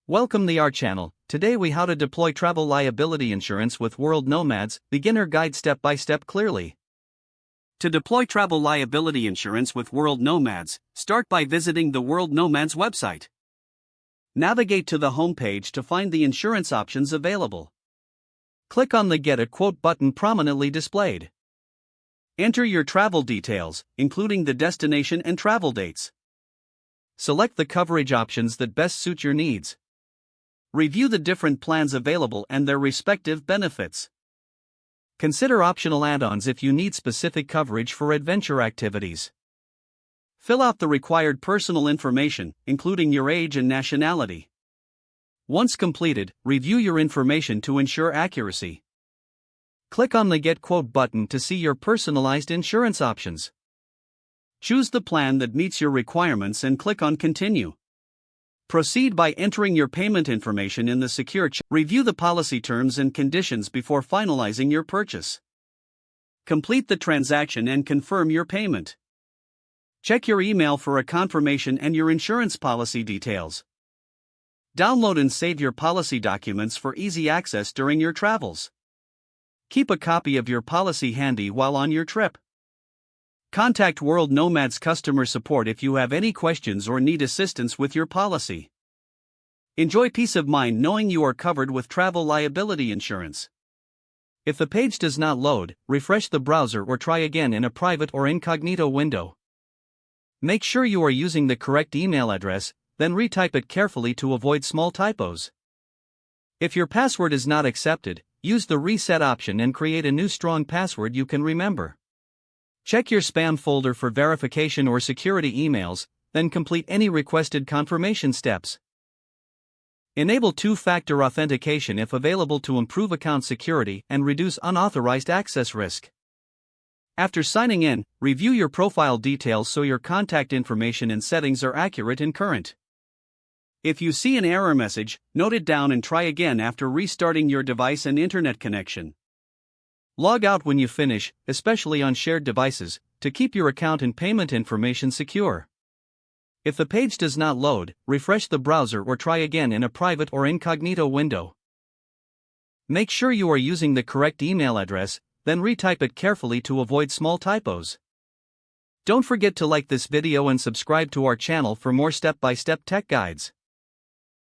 Welcome to our channel. Today we how to deploy travel liability insurance with World Nomads, beginner guide step by step clearly. To deploy travel liability insurance with World Nomads, start by visiting the World Nomads website. Navigate to the home page to find the insurance options available. Click on the Get a Quote button prominently displayed. Enter your travel details, including the destination and travel dates. Select the coverage options that best suit your needs. Review the different plans available and their respective benefits. Consider optional add-ons if you need specific coverage for adventure activities. Fill out the required personal information, including your age and nationality. Once completed, review your information to ensure accuracy. Click on the Get Quote button to see your personalized insurance options. Choose the plan that meets your requirements and click on Continue. Proceed by entering your payment information in the secure check. Review the policy terms and conditions before finalizing your purchase. Complete the transaction and confirm your payment. Check your email for a confirmation and your insurance policy details. Download and save your policy documents for easy access during your travels. Keep a copy of your policy handy while on your trip. Contact World Nomads customer support if you have any questions or need assistance with your policy. Enjoy peace of mind knowing you are covered with travel liability insurance. If the page does not load, refresh the browser or try again in a private or incognito window. Make sure you are using the correct email address, then retype it carefully to avoid small typos. If your password is not accepted, use the reset option and create a new strong password you can remember. Check your spam folder for verification or security emails, then complete any requested confirmation steps. Enable two-factor authentication if available to improve account security and reduce unauthorized access risk. After signing in, review your profile details so your contact information and settings are accurate and current. If you see an error message, note it down and try again after restarting your device and internet connection. Log out when you finish, especially on shared devices, to keep your account and payment information secure. If the page does not load, refresh the browser or try again in a private or incognito window. Make sure you are using the correct email address, then retype it carefully to avoid small typos. Don't forget to like this video and subscribe to our channel for more step-by-step tech guides.